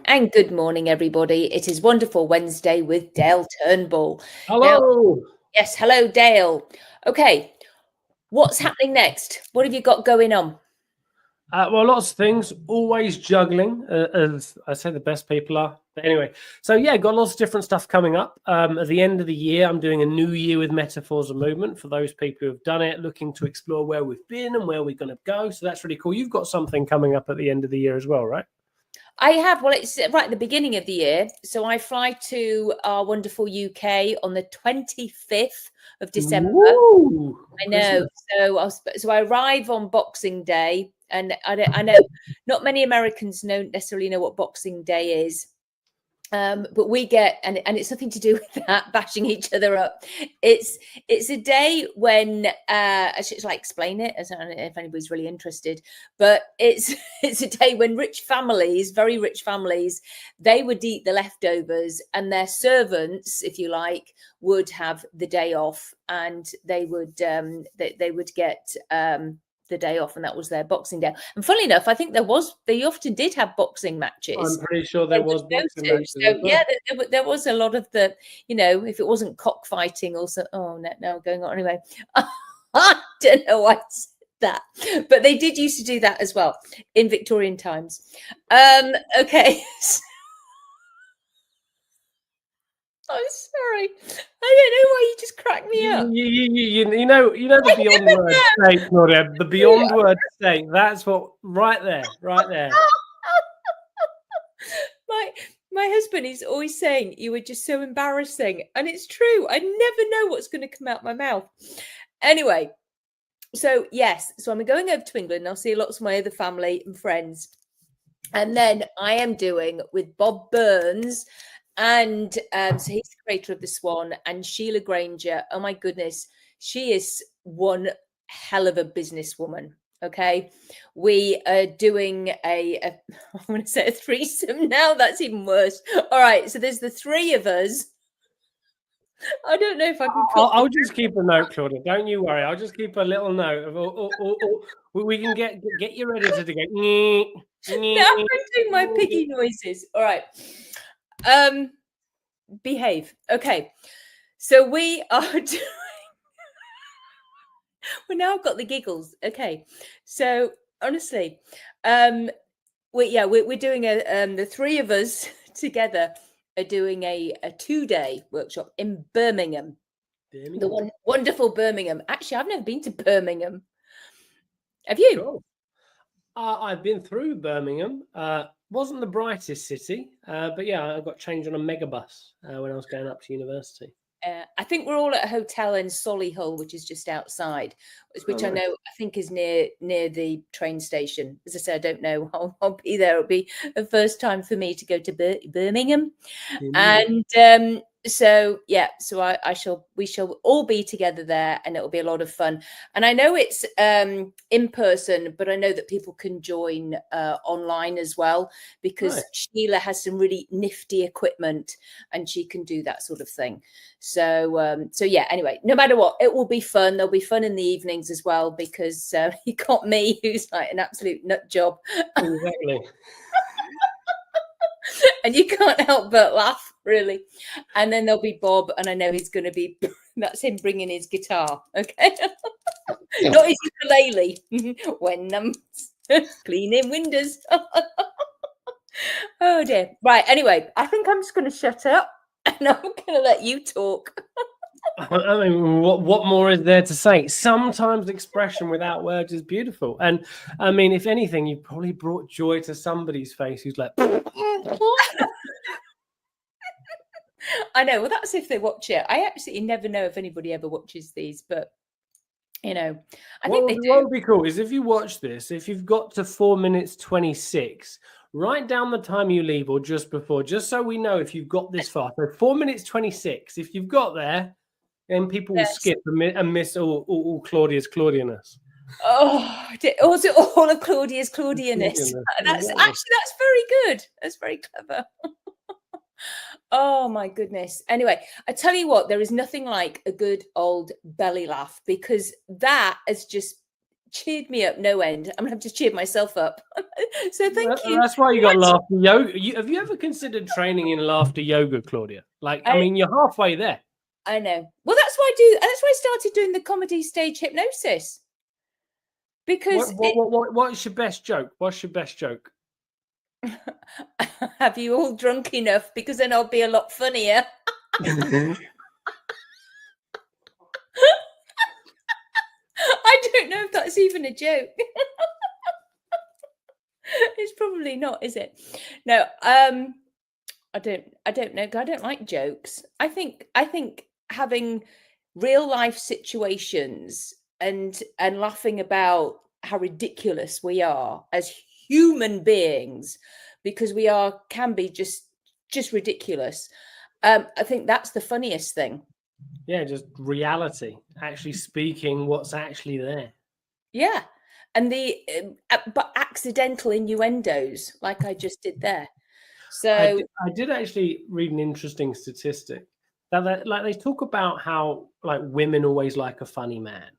And good morning, everybody. It is Wonderful Wednesday with Dale Turnbull. Now, Hello. yes, hello, Dale. Okay, what's happening next? What have you got going on? Well, lots of things. Always juggling, as I say, the best people are. But anyway, so yeah, got lots of different stuff coming up. At the end of the year, I'm doing a new year with metaphors of movement for those people who have done it, looking to explore where we've been and where we're going to go. So that's really cool. You've got something coming up at the end of the year as well, right? I have. Well, it's right at the beginning of the year. So I fly to our wonderful UK on the 25th of December. Woo! I know. So I arrive on Boxing Day, and I know not many Americans necessarily know what Boxing Day is. But we get, and it's nothing to do with that bashing each other up. It's a day when I should like explain it. I don't know if anybody's really interested, but it's a day when rich families, very rich families, they would eat the leftovers, and their servants, if you like, would have the day off, and they would get the day off, and that was their Boxing Day. And funnily enough, I think they often did have boxing matches. I'm pretty sure They there was would go boxing to. matches So as well. yeah, there was a lot of the, if it wasn't cockfighting, also, oh no, going on anyway. I don't know why I said that, but they did used to do that as well in Victorian times. Okay. I'm sorry. I don't know why you just cracked me up. You know the beyond word state, Claudia. The beyond word state. That's what right there. My husband is always saying you were just so embarrassing, and it's true. I never know what's going to come out my mouth. Anyway, so yes, so I'm going over to England. I'll see lots of my other family and friends, and then I am doing with Bob Burns, and so he's the creator of the Swan, and Sheila Granger. Oh my goodness, she is one hell of a businesswoman. Okay, we are doing I'm going to say a threesome now. That's even worse. All right, so there's the three of us. I don't know if I can. I'll just keep a note, Claudia. Don't you worry. I'll just keep a little note of. We can get your editor to go. Now I'm doing my piggy noises. All right. Behave. Okay. So we are doing. Well, now I've got the giggles. Okay. So honestly, we're doing the three of us together are doing a 2-day workshop in Birmingham. The wonderful Birmingham. Actually, I've never been to Birmingham. Have you? Cool. I've been through Birmingham. Wasn't the brightest city, but yeah, I got changed on a megabus when I was going up to university. I think we're all at a hotel in Solihull, which is just outside, which I know I think is near the train station. As I said, I don't know. I'll be there. It'll be the first time for me to go to Birmingham, and so we shall all be together there, and it'll be a lot of fun. And I know it's in person, but I know that people can join online as well, because Sheila has some really nifty equipment, and she can do that sort of thing. So yeah. Anyway, no matter what, it will be fun. There'll be fun in the evenings as well, because you got me, who's like an absolute nut job. Exactly. And you can't help but laugh, really. And then there'll be Bob, and I know he's going to be, that's him bringing his guitar, okay? Not his ukulele, when I'm cleaning windows. Oh dear. Right, anyway, I think I'm just going to shut up, and I'm going to let you talk. I mean, what more is there to say? Sometimes expression without words is beautiful. And I mean, if anything, you probably brought joy to somebody's face who's like... I know. Well, that's if they watch it. I actually never know if anybody ever watches these, but I think they do. What would be cool is if you watch this, if you've got to 4 minutes 26, write down the time you leave or just before, just so we know if you've got this far. So 4 minutes 26, if you've got there, then people will skip and miss all Claudia's Claudianess. Oh, also all of Claudia's Claudianess. That's very good. That's very clever. Oh my goodness. Anyway, I tell you what, there is nothing like a good old belly laugh, because that is just, cheered me up no end. I mean, I've just cheered myself up. So thank you. That's why you got laughter yoga. Have you ever considered training in laughter yoga, Claudia? Like, I mean, you're halfway there. I know. Well, that's why I do. That's why I started doing the comedy stage hypnosis. Because what's your best joke? What's your best joke? Have you all drunk enough? Because then I'll be a lot funnier. I don't know if that's even a joke. It's probably not, is it? No, I don't know. I don't like jokes. I think having real life situations and laughing about how ridiculous we are as human beings, because we can be just ridiculous. I think that's the funniest thing. Yeah, just reality, actually speaking what's actually there. Yeah. And but accidental innuendos, like I just did there. So I did actually read an interesting statistic that like they talk about how like women always like a funny man,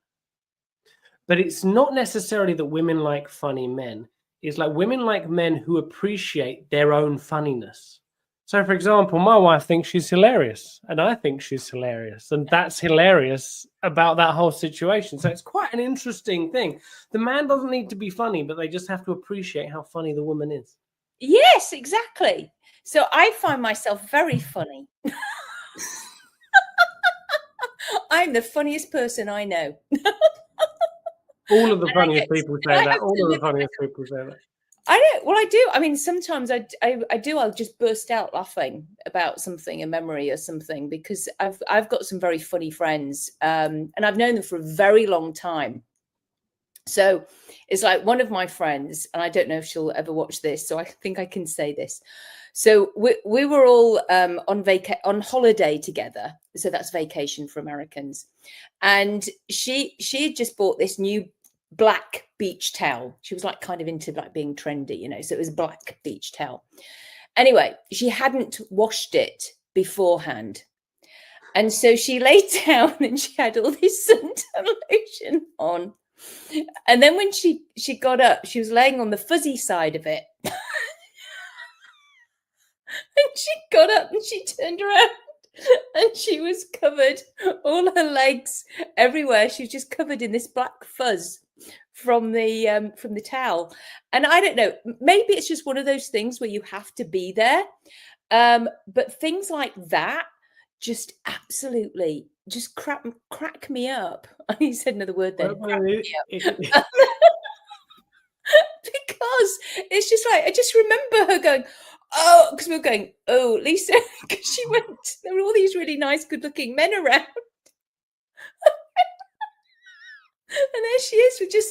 but it's not necessarily that women like funny men. It's like women like men who appreciate their own funniness. So, for example, my wife thinks she's hilarious, and I think she's hilarious, and that's hilarious about that whole situation. So it's quite an interesting thing. The man doesn't need to be funny, but they just have to appreciate how funny the woman is. Yes, exactly. So I find myself very funny. I'm the funniest person I know. All of the funniest people say that. All of the funniest people say that. I don't. Well, I do. I mean, sometimes I do. I'll just burst out laughing about something, a memory or something, because I've got some very funny friends, and I've known them for a very long time. So it's like one of my friends, and I don't know if she'll ever watch this, so I think I can say this. So we were all on holiday together. So that's vacation for Americans, and she had just bought this new black beach towel. She was like kind of into like being trendy, you know, so it was black beach towel. Anyway, she hadn't washed it beforehand, and so she laid down and she had all this suntan lotion on, and then when she got up, she was laying on the fuzzy side of it. And she got up and she turned around and she was covered, all her legs, everywhere. She was just covered in this black fuzz from the towel. And I don't know, maybe it's just one of those things where you have to be there. But things like that just absolutely just crack me up. He said another word then. Because it's just like, I just remember her going, oh, because we were going, oh, Lisa, because she went, there were all these really nice, good looking men around. And there she is with just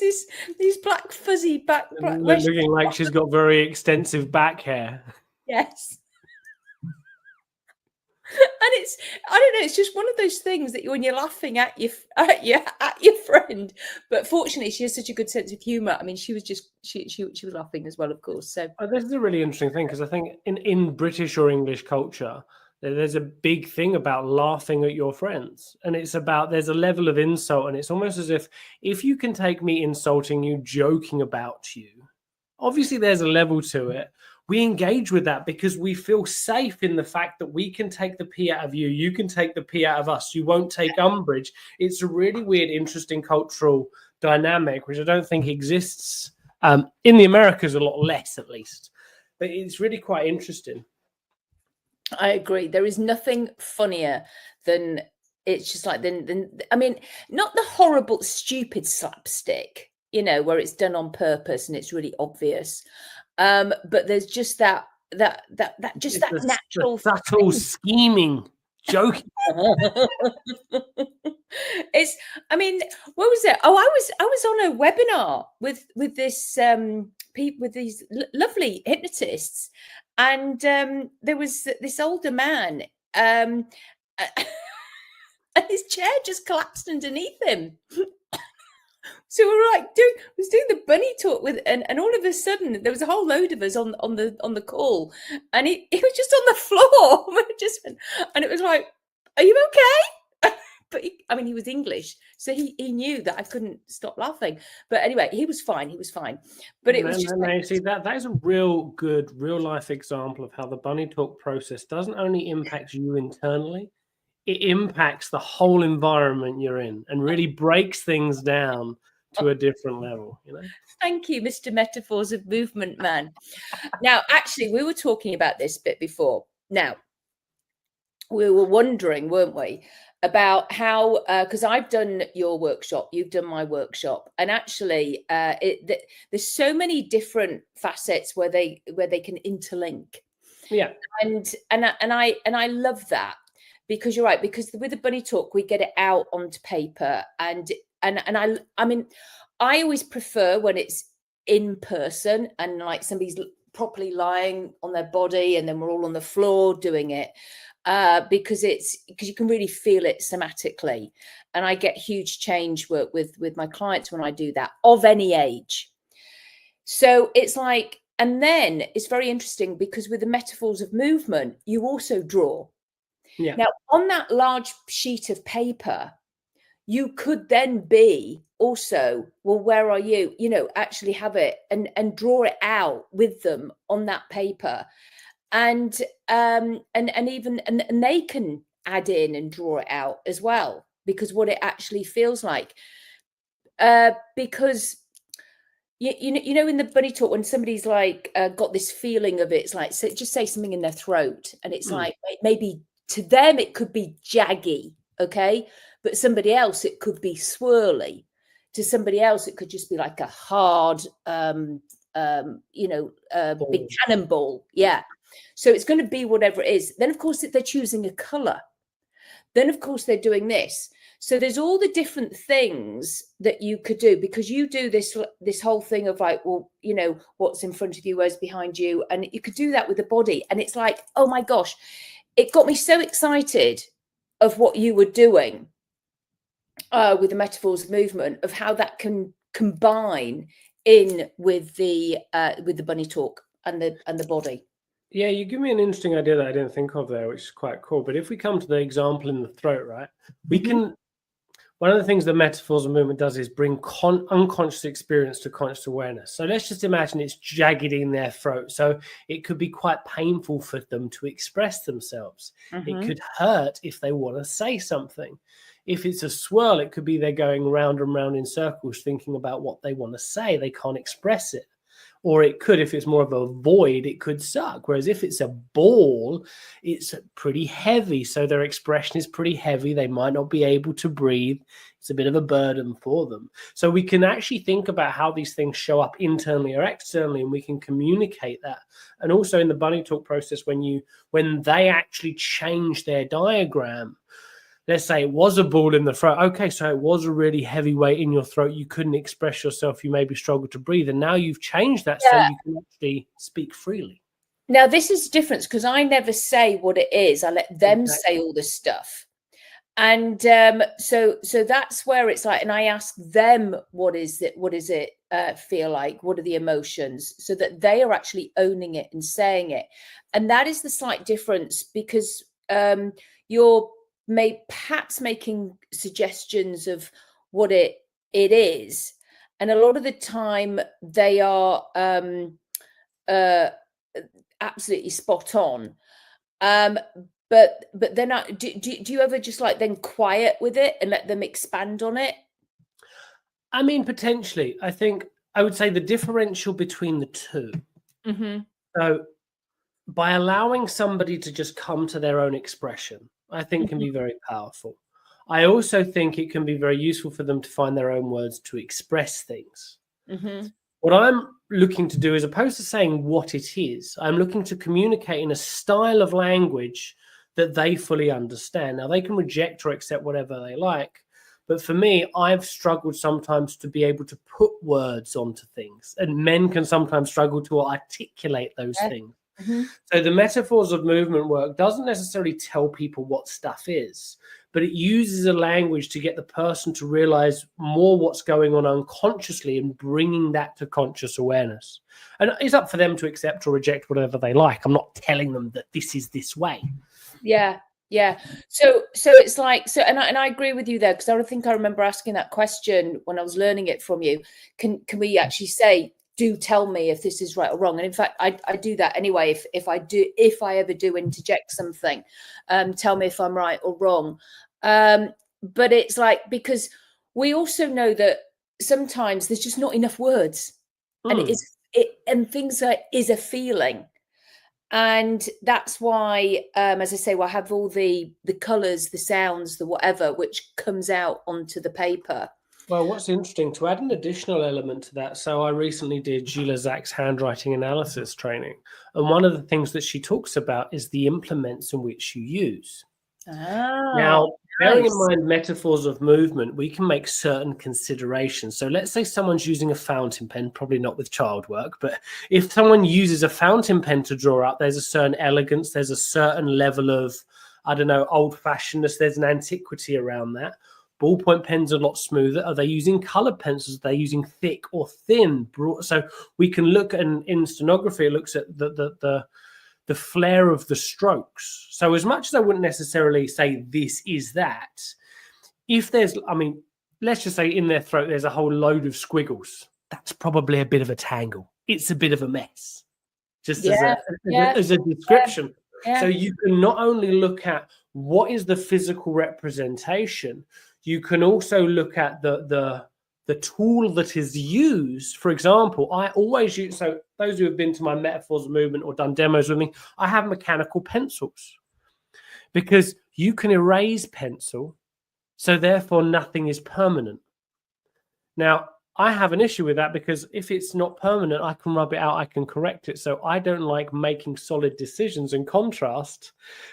these black fuzzy back. Looking like she's got very extensive back hair. Yes. And it's, I don't know, it's just one of those things that when you're laughing at your friend, but fortunately she has such a good sense of humor. I mean, she was laughing as well, of course. So this is a really interesting thing, because I think in British or English culture, there's a big thing about laughing at your friends, and it's about, there's a level of insult, and it's almost as if you can take me insulting you, joking about you, obviously there's a level to it. We engage with that because we feel safe in the fact that we can take the pee out of you, you can take the pee out of us, you won't take umbrage. It's a really weird, interesting cultural dynamic, which I don't think exists in the Americas, a lot less at least. But it's really quite interesting. I agree. There is nothing funnier than, it's just like, I mean, not the horrible, stupid slapstick, you know, where it's done on purpose and it's really obvious. But there's just that natural, subtle scheming, joking. It's, I mean, what was it? Oh, I was on a webinar with this people, with these lovely hypnotists, and there was this older man, and his chair just collapsed underneath him. So we were like doing the bunny talk with, and all of a sudden there was a whole load of us on the call, and he was just on the floor. We just went, and it was like, "Are you okay?" but he was English, so he knew that I couldn't stop laughing. But anyway, he was fine. But it was just see that is a real good real life example of how the bunny talk process doesn't only impact you internally, it impacts the whole environment you're in and really breaks things down to a different level, you know. Thank you, Mr. Metaphors of Movement Man. Now, actually, we were talking about this bit before. Now, we were wondering, weren't we, about how, because I've done your workshop, you've done my workshop, and actually, there's so many different facets where they can interlink. Yeah, and I love that, because you're right. Because with the bunny talk, we get it out onto paper, and I mean, I always prefer when it's in person and like somebody's properly lying on their body, and then we're all on the floor doing it. Because you can really feel it somatically, and I get huge change work with my clients when I do that, of any age. So it's like, and then it's very interesting because with the metaphors of movement, you also draw. Yeah. Now, on that large sheet of paper, you could then be also, well, where are you? You know, actually have it and draw it out with them on that paper. And even they can add in and draw it out as well, because what it actually feels like, because you know in the bunny talk, when somebody's like got this feeling of it, it's like, so just say something in their throat, and it's like, maybe to them it could be jaggy, okay, but somebody else it could be swirly, to somebody else it could just be like a hard big cannonball. Yeah. So it's going to be whatever it is. Then, of course, they're choosing a color. Then, of course, they're doing this. So there's all the different things that you could do, because you do this whole thing of like, well, you know, what's in front of you, where's behind you. And you could do that with the body. And it's like, oh, my gosh, it got me so excited of what you were doing with the metaphors of movement, of how that can combine in with the bunny talk and the body. Yeah, you give me an interesting idea that I didn't think of there, which is quite cool. But if we come to the example in the throat, right, we can, one of the things that metaphors of movement does is bring unconscious experience to conscious awareness. So let's just imagine it's jagged in their throat. So it could be quite painful for them to express themselves. It could hurt if they want to say something. If it's a swirl, it could be they're going round and round in circles thinking about what they want to say. They can't express it. Or it could, if it's more of a void, it could suck. Whereas if it's a ball, it's pretty heavy. So their expression is pretty heavy. They might not be able to breathe. It's a bit of a burden for them. So we can actually think about how these things show up internally or externally, and we can communicate that. And also in the bunny talk process, when they actually change their diagram, let's say it was a ball in the throat. Okay, so it was a really heavy weight in your throat. You couldn't express yourself. You maybe struggled to breathe. And now you've changed that so you can actually speak freely. Now, this is different because I never say what it is. I let them say all this stuff. And so that's where it's like, and I ask them, what is it feel like? What are the emotions? So that they are actually owning it and saying it. And that is the slight difference, because you're perhaps making suggestions of what it is, and a lot of the time they are absolutely spot on, but then do you ever just like then quiet with it and let them expand on it? I mean, potentially. I think I would say the differential between the two. So by allowing somebody to just come to their own expression, I think can be very powerful. I also think it can be very useful for them to find their own words to express things. What I'm looking to do, as opposed to saying what it is, I'm looking to communicate in a style of language that they fully understand. Now, they can reject or accept whatever they like, but for me, I've struggled sometimes to be able to put words onto things, and men can sometimes struggle to articulate those things. So the metaphors of movement work doesn't necessarily tell people what stuff is, but it uses a language to get the person to realize more what's going on unconsciously and bringing that to conscious awareness. And it's up for them to accept or reject whatever they like. I'm not telling them that this is this way. Yeah. Yeah. So it's like, so, and I agree with you there, because I think I remember asking that question when I was learning it from you. Can we actually say, do tell me if this is right or wrong? And in fact, I do that anyway. If I ever do interject something, tell me if I'm right or wrong. But it's like, because we also know that sometimes there's just not enough words, and things is a feeling. And that's why, as I say, we'll have all the colors, the sounds, the whatever, which comes out onto the paper. Well, what's interesting, to add an additional element to that, so I recently did Gila Zach's handwriting analysis training, and one of the things that she talks about is the implements in which you use. Now, bearing in mind metaphors of movement, we can make certain considerations. So let's say someone's using a fountain pen, probably not with child work, but if someone uses a fountain pen to draw up, there's a certain elegance, there's a certain level of, I don't know, old-fashionedness, there's an antiquity around that. Ballpoint pens are a lot smoother. Are they using colored pencils? Are they using thick or thin? Broad? So we can look at, in stenography, it looks at the flare of the strokes. So as much as I wouldn't necessarily say this is that, if there's, I mean, let's just say in their throat there's a whole load of squiggles, that's probably a bit of a tangle. It's a bit of a mess, just as a description. Yeah. So you can not only look at what is the physical representation, you can also look at the tool that is used. For example, I always use, so those who have been to my Metaphors of Movement or done demos with me, I have mechanical pencils, because you can erase pencil, so therefore nothing is permanent. Now, I have an issue with that, because if it's not permanent, I can rub it out, I can correct it. So I don't like making solid decisions. In contrast,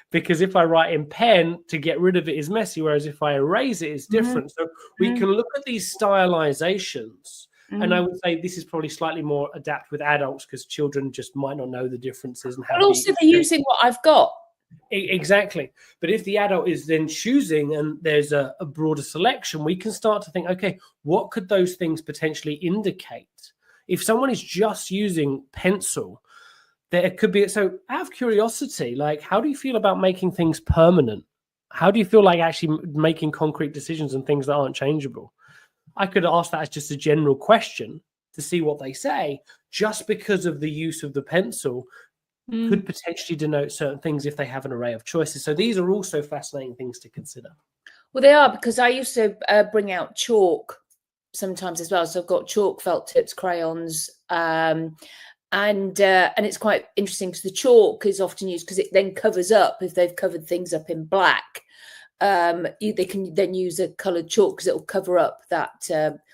because if I write in pen, to get rid of it is messy, whereas if I erase it, it's different. So we can look at these stylizations. And I would say this is probably slightly more adapt with adults, because children just might not know the differences. And but also they're using what I've got. Exactly. But if the adult is then choosing and there's a broader selection, we can start to think, okay, what could those things potentially indicate? If someone is just using pencil, there could be, so out of curiosity, like, how do you feel about making things permanent? How do you feel like actually making concrete decisions and things that aren't changeable? I could ask that as just a general question to see what they say, just because of the use of the pencil could potentially denote certain things if they have an array of choices. So these are also fascinating things to consider. Well, they are, because I used to bring out chalk sometimes as well. So I've got chalk, felt tips, crayons, and it's quite interesting, because the chalk is often used because it then covers up, if they've covered things up in black. They can then use a coloured chalk, because it will cover up that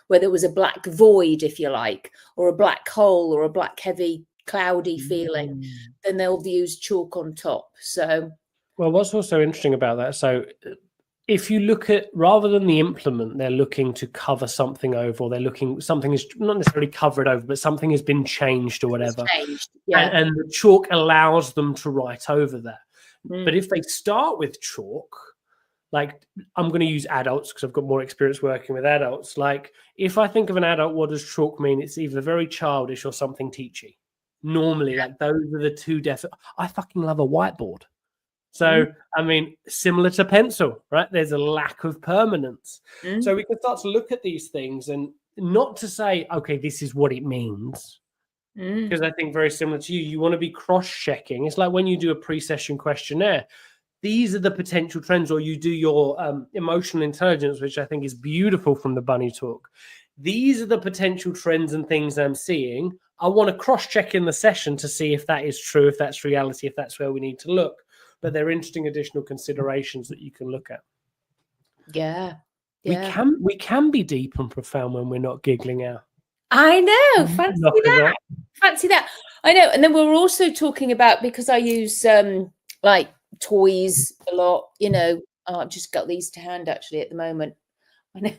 where there was a black void, if you like, or a black hole, or a black heavy cloudy feeling, then they'll use chalk on top. So, well, what's also interesting about that, so if you look at, rather than the implement, they're looking to cover something over, or they're looking, something is not necessarily covered over, but something has been changed or whatever. And the chalk allows them to write over that. But if they start with chalk, like, I'm going to use adults because I've got more experience working with adults. Like, if I think of an adult, what does chalk mean? It's either very childish or something teachy. Normally, like, those are the two I fucking love a whiteboard. So, I mean, similar to pencil, right? There's a lack of permanence. So we can start to look at these things, and not to say, okay, this is what it means. Because I think very similar to you, you want to be cross-checking. It's like when you do a pre-session questionnaire. These are the potential trends, or you do your emotional intelligence, which I think is beautiful from the bunny talk. These are the potential trends and things I'm seeing. I want to cross-check in the session to see if that is true, if that's reality, if that's where we need to look. But they're interesting additional considerations that you can look at. Yeah. We can be deep and profound when we're not giggling out. I know. Fancy that. I know. And then we're also talking about, because I use like toys a lot, you know. I've just got these to hand actually at the moment. I know.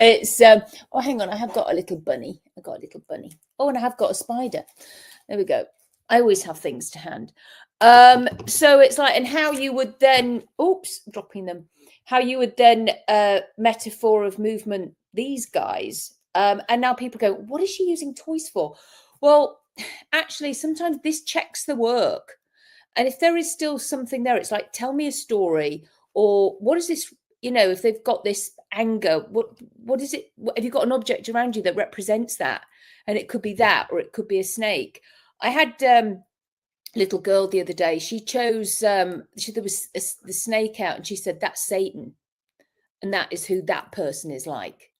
It's oh, hang on, I have got a little bunny. Oh, and I have got a spider. There we go. I always have things to hand. So it's like, and how you would then, dropping them, how you would then metaphor of movement these guys. And now people go, what is she using toys for? Well, actually, sometimes this checks the work. And if there is still something there, it's like, tell me a story, or what is this, if they've got this anger, what is it? Have you got an object around you that represents that? And it could be that, or it could be a snake. I had a little girl the other day. She chose, there was the snake out, and she said, that's Satan. And that is who that person is like.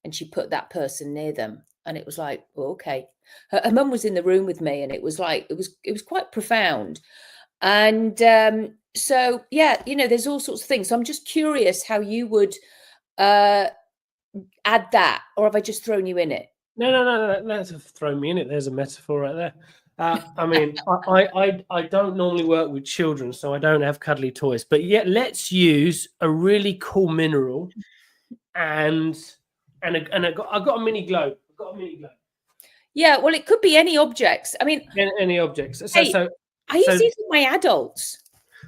And she put that person near them. And it was like, oh, okay. Her mum was in the room with me, and it was like, it was quite profound. And so, yeah, there's all sorts of things. So I'm just curious how you would add that, or have I just thrown you in it? No, that's thrown me in it. There's a metaphor right there. I mean, I don't normally work with children, so I don't have cuddly toys. But yet, let's use a really cool mineral, and I've got a mini globe. I've got a mini globe. Yeah, well, it could be any objects. I mean, any objects. I use these with my adults.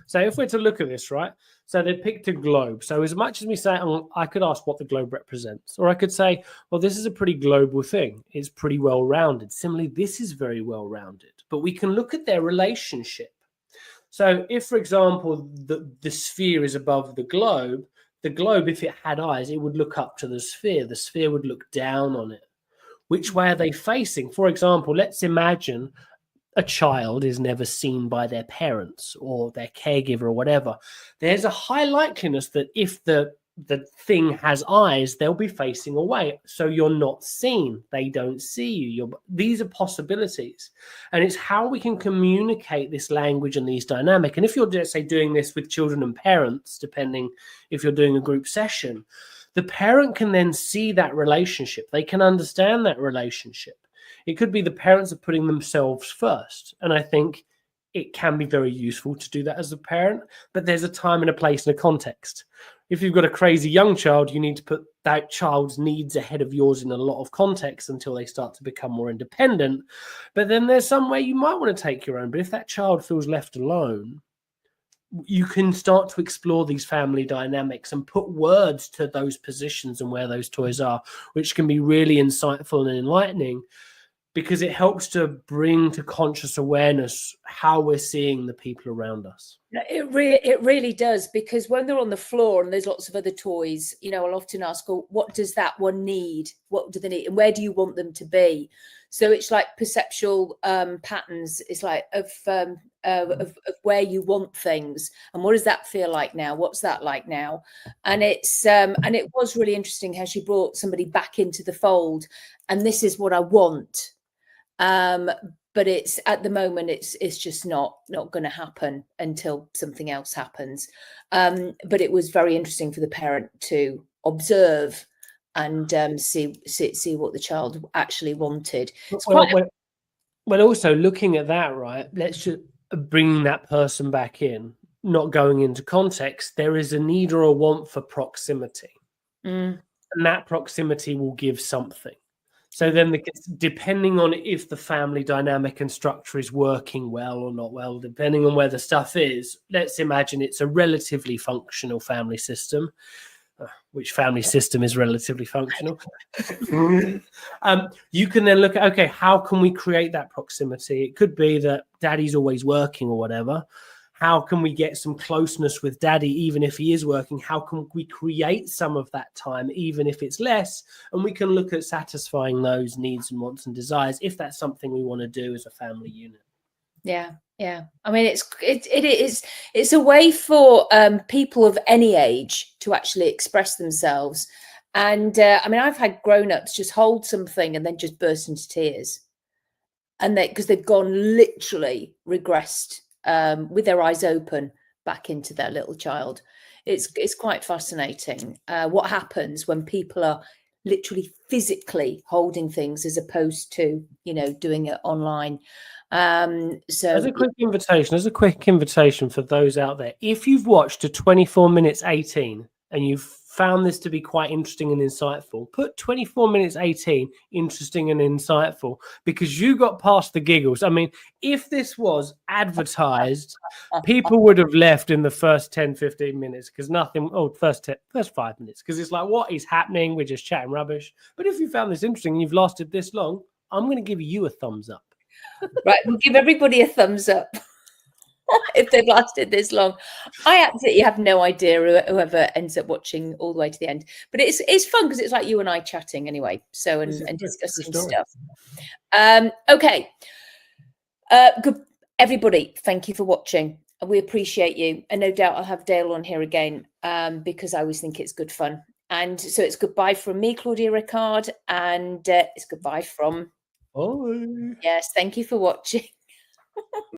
So if we're to look at this, right? So they picked a globe. So as much as we say, I could ask what the globe represents, or I could say, well, this is a pretty global thing. It's pretty well rounded. Similarly, this is very well rounded. But we can look at their relationship. So if, for example, the sphere is above the globe, if it had eyes, it would look up to the sphere. The sphere would look down on it. Which way are they facing? For example, let's imagine a child is never seen by their parents or their caregiver or whatever. There's a high likeliness that if the thing has eyes, they'll be facing away. So you're not seen. They don't see you. These are possibilities. And it's how we can communicate this language and these dynamic. And if you're, let's say, doing this with children and parents, depending if you're doing a group session, the parent can then see that relationship. They can understand that relationship. It could be the parents are putting themselves first. And I think it can be very useful to do that as a parent, but there's a time and a place and a context. If you've got a crazy young child, you need to put that child's needs ahead of yours in a lot of context until they start to become more independent. But then there's some way you might want to take your own. But if that child feels left alone, you can start to explore these family dynamics and put words to those positions and where those toys are, which can be really insightful and enlightening, because it helps to bring to conscious awareness how we're seeing the people around us. It really does, because when they're on the floor and there's lots of other toys, I'll often ask, oh, what does that one need? What do they need? And where do you want them to be? So it's like perceptual patterns. It's like of where you want things, and what does that feel like now? What's that like now? And it's and it was really interesting how she brought somebody back into the fold, and this is what I want. But it's at the moment it's just not going to happen until something else happens. But it was very interesting for the parent to observe and see what the child actually wanted. Well, also looking at that, right? Let's just bring that person back in, not going into context. There is a need or a want for proximity, and that proximity will give something. So then, depending on if the family dynamic and structure is working well or not well, depending on where the stuff is, let's imagine it's a relatively functional family system. Which family system is relatively functional? You can then look at, okay, how can we create that proximity? It could be that daddy's always working or whatever. How can we get some closeness with daddy, even if he is working? How can we create some of that time, even if it's less? And we can look at satisfying those needs and wants and desires, if that's something we want to do as a family unit. Yeah. I mean, it's a way for people of any age to actually express themselves. And I mean, I've had grown-ups just hold something and then just burst into tears, and because they've gone literally regressed with their eyes open back into their little child. It's quite fascinating what happens when people are literally physically holding things as opposed to doing it online. So as a quick invitation for those out there, if you've watched a 24 minutes 18 and you've found this to be quite interesting and insightful, put 24 minutes 18 interesting and insightful, because you got past the giggles. I mean, if this was advertised, people would have left in the first 10-15 minutes, because first 5 minutes, because it's like, what is happening? We're just chatting rubbish. But if you found this interesting and you've lasted this long, I'm going to give you a thumbs up. Right, we'll give everybody a thumbs up. if they've lasted this long. I absolutely have no idea whoever ends up watching all the way to the end. But it's fun because it's like you and I chatting anyway. So and discussing stuff. Okay. Good, everybody. Thank you for watching. We appreciate you, and no doubt I'll have Dale on here again because I always think it's good fun. And so it's goodbye from me, Claudia Rickard, and it's goodbye from. Oh. Yes, thank you for watching.